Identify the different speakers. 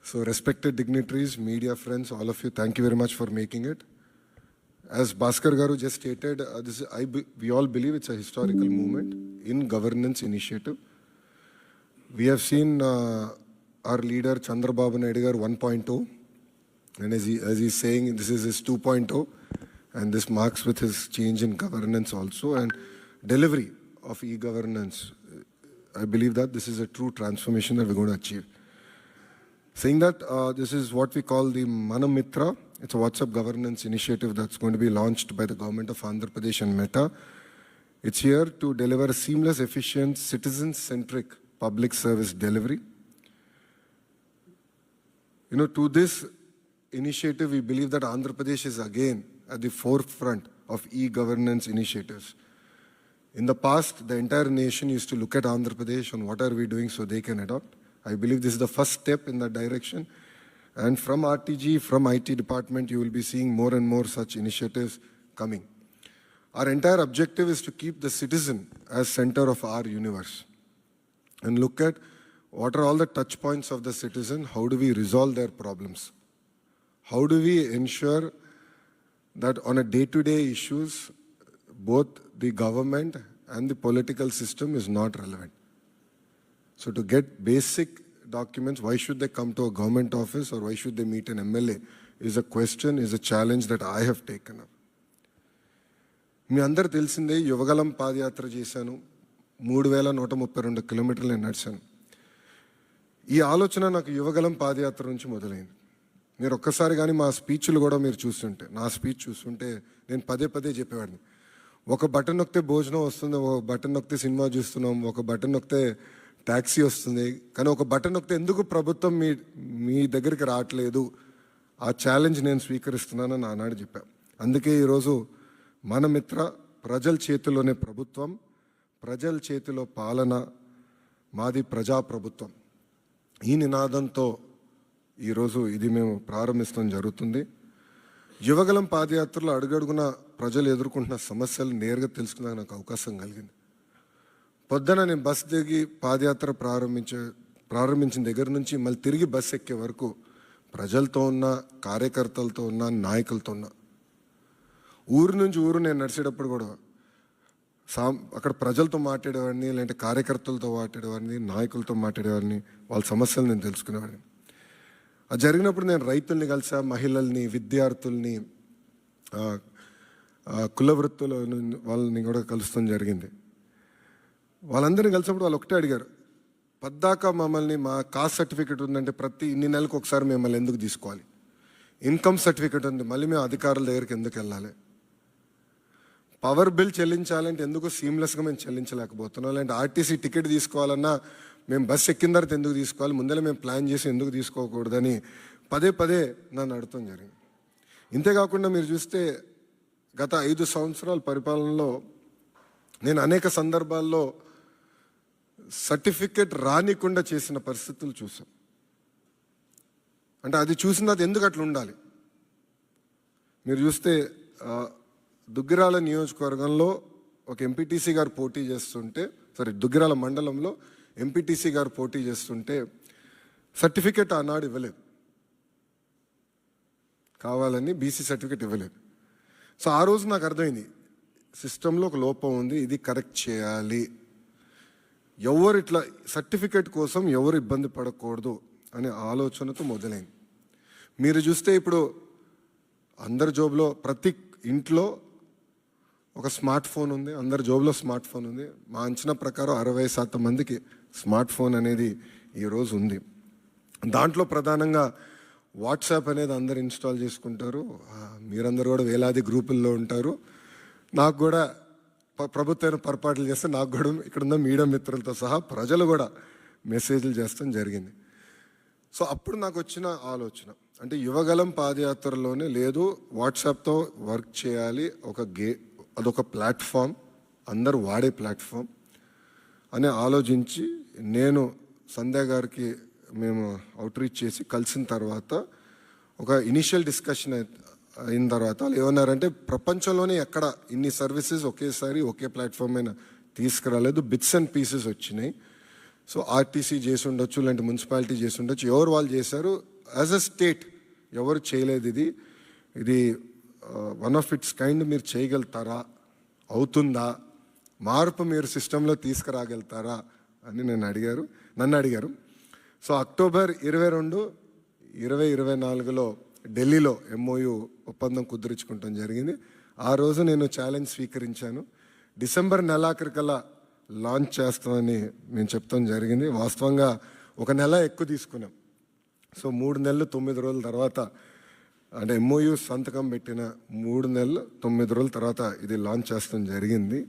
Speaker 1: So, respected dignitaries, media friends, all of you, thank you very much for making it. As Bhaskar Garu just stated, we all believe it's a historical movement in governance initiative. We have seen our leader Chandrababu Naidu Garu 1.0, and as he's saying, this is his 2.0, and this marks with his change in governance also and delivery of e-governance. I believe that this is a true transformation that we're going to achieve. Saying that, this is what we call the Manamitra. It's a WhatsApp governance initiative that's going to be launched by the government of Andhra Pradesh and Meta. It's here to deliver a seamless, efficient, citizen-centric public service delivery. To this initiative, we believe that Andhra Pradesh is again at the forefront of e-governance initiatives. In the past, the entire nation used to look at Andhra Pradesh on what are we doing so they can adopt. I believe this is the first step in that direction. And from RTG, from IT department, you will be seeing more and more such initiatives coming. Our entire objective is to keep the citizen as center of our universe and look at what are all the touch points of the citizen, how do we resolve their problems? How do we ensure that on a day-to-day issues, both the government and the political system is not relevant? So to get basic documents, why should they come to a government office or why should they meet an MLA is a question, is a challenge that I have taken up. మీ అందరు తెలిసిందే యువగలం పాదయాత్ర చేశాను, 3132 కిలోమీటర్లు నేను నడిచాను. ఈ ఆలోచన నాకు యువగలం పాదయాత్ర నుంచి మొదలైంది. మీరు ఒక్కసారి కానీ మా స్పీచ్లు కూడా మీరు చూస్తుంటే, నా స్పీచ్ చూస్తుంటే నేను పదే పదే చెప్పేవాడిని, ఒక బటన్ నొక్కితే భోజనం వస్తుంది, ఒక బటన్ నొక్కితే సినిమా చూస్తున్నాం, ఒక బటన్ నొక్కితే ట్యాక్సీ వస్తుంది, కానీ ఒక బటన్ నొక్కితే ఎందుకు ప్రభుత్వం మీ దగ్గరికి రావట్లేదు, ఆ ఛాలెంజ్ నేను స్వీకరిస్తున్నానని ఆనాడు చెప్పా. అందుకే ఈరోజు మన మిత్ర, ప్రజల చేతిలోనే ప్రభుత్వం, ప్రజల చేతిలో పాలన, మాది ప్రజాప్రభుత్వం, ఈ నినాదంతో ఈరోజు ఇది మేము ప్రారంభించడం జరుగుతుంది. యువగలం పాదయాత్రలో అడుగడుగున ప్రజలు ఎదుర్కొంటున్న సమస్యలు నేరుగా తెలుసుకునే నాకు అవకాశం కలిగింది. పొద్దున నేను బస్ దిగి పాదయాత్ర ప్రారంభించిన దగ్గర నుంచి మళ్ళీ తిరిగి బస్ ఎక్కే వరకు ప్రజలతో ఉన్న, కార్యకర్తలతో ఉన్న, నాయకులతో ఉన్న, ఊరు నుంచి ఊరు నేను నడిచేటప్పుడు కూడా అక్కడ ప్రజలతో మాట్లాడేవాడిని, లేదంటే కార్యకర్తలతో మాట్లాడేవాడిని, నాయకులతో మాట్లాడేవాడిని, వాళ్ళ సమస్యలు నేను తెలుసుకునేవాడిని. అది జరిగినప్పుడు నేను రైతుల్ని కలిసా, మహిళల్ని, విద్యార్థుల్ని, కుల వృత్తుల వాళ్ళని కూడా కలుస్తాం జరిగింది. వాళ్ళందరినీ కలిసినప్పుడు వాళ్ళు ఒకటే అడిగారు, పద్దాక మమ్మల్ని మా కాస్ట్ సర్టిఫికేట్ ఉందంటే ప్రతి ఇన్ని నెలలకు ఒకసారి మిమ్మల్ని ఎందుకు తీసుకోవాలి, ఇన్కమ్ సర్టిఫికేట్ ఉంది మళ్ళీ మేము అధికారుల దగ్గరికి ఎందుకు వెళ్ళాలి, పవర్ బిల్ చెల్లించాలంటే ఎందుకు సీమ్లెస్గా మేము చెల్లించలేకపోతున్నాం, లేదంటే ఆర్టీసీ టికెట్ తీసుకోవాలన్నా మేము బస్ ఎక్కిన తర్వాత ఎందుకు తీసుకోవాలి, ముందర మేము ప్లాన్ చేసి ఎందుకు తీసుకోకూడదని పదే పదే నన్ను అడగటం జరిగింది. ఇంతేకాకుండా మీరు చూస్తే గత 5 సంవత్సరాల పరిపాలనలో నేను అనేక సందర్భాల్లో సర్టిఫికెట్ రానికుండా చేసిన పరిస్థితులు చూసాం. అంటే అది చూసిన తర్వాత ఎందుకు అట్లా ఉండాలి? మీరు చూస్తే దుగ్గిరాల నియోజకవర్గంలో ఒక ఎంపీటీసీ గారు పోటీ చేస్తుంటే, దుగ్గిరాల మండలంలో ఎంపీటీసీ గారు పోటీ చేస్తుంటే సర్టిఫికెట్ ఆనాడు ఇవ్వలేదు, కావాలని బీసీ సర్టిఫికెట్ ఇవ్వలేదు. సో ఆ రోజు నాకు అర్థమైంది, సిస్టంలో ఒక లోపం ఉంది, ఇది కరెక్ట్ చేయాలి, ఎవరు ఇట్లా సర్టిఫికెట్ కోసం ఎవరు ఇబ్బంది పడకూడదు అనే ఆలోచనతో మొదలైంది. మీరు చూస్తే ఇప్పుడు అందరి జోబులో, ప్రతి ఇంట్లో ఒక స్మార్ట్ ఫోన్ ఉంది, అందరి జోబులో స్మార్ట్ ఫోన్ ఉంది. మా అంచనా ప్రకారం 60% మందికి స్మార్ట్ ఫోన్ అనేది ఈరోజు ఉంది. దాంట్లో ప్రధానంగా వాట్సాప్ అనేది అందరు ఇన్స్టాల్ చేసుకుంటారు. మీరందరూ కూడా వేలాది గ్రూపుల్లో ఉంటారు. నాకు కూడా ప్రభుత్వం పొరపాట్లు చేస్తే నాకు కూడా ఇక్కడున్న మీడియా మిత్రులతో సహా ప్రజలు కూడా మెసేజ్లు చేస్తాం జరిగింది. సో అప్పుడు నాకు వచ్చిన ఆలోచన, అంటే యువగలం పాదయాత్రలోనే లేదు, వాట్సాప్తో వర్క్ చేయాలి, అదొక ప్లాట్ఫామ్, అందరూ వాడే ప్లాట్ఫామ్ అని ఆలోచించి నేను సంధ్య గారికి మేము అవుట్రీచ్ చేసి కలిసిన తర్వాత ఒక ఇనిషియల్ డిస్కషన్ అయిన తర్వాత వాళ్ళు ఏమన్నారంటే, ప్రపంచంలోనే ఎక్కడ ఇన్ని సర్వీసెస్ ఒకేసారి ఒకే ప్లాట్ఫామ్ అయినా తీసుకురాలేదు, బిట్స్ అండ్ పీసెస్ వచ్చినాయి. సో ఆర్టీసీ చేసి ఉండొచ్చు, లేదంటే మున్సిపాలిటీ చేసి ఉండొచ్చు, ఎవరు వాళ్ళు చేశారు. యాజ్ అ స్టేట్ ఎవరు చేయలేదు. ఇది వన్ ఆఫ్ ఇట్స్ కైండ్. మీరు చేయగలుగుతారా, అవుతుందా, మార్పు మీరు సిస్టంలో తీసుకురాగలుగుతారా అని నన్ను అడిగారు. సో అక్టోబర్ 22, 2024లో ఢిల్లీలో MOU ఒప్పందం కుదుర్చుకుంటాం జరిగింది. ఆ రోజు నేను ఛాలెంజ్ స్వీకరించాను. డిసెంబర్ నెలాఖరికల్లా లాంచ్ చేస్తామని నేను చెప్తాం జరిగింది. వాస్తవంగా 1 నెల ఎక్కువ తీసుకున్నాం. సో 3 నెలలు 9 రోజుల తర్వాత, అంటే MOU సంతకం పెట్టిన 3 నెలలు 9 రోజుల తర్వాత ఇది లాంచ్ చేస్తాం జరిగింది.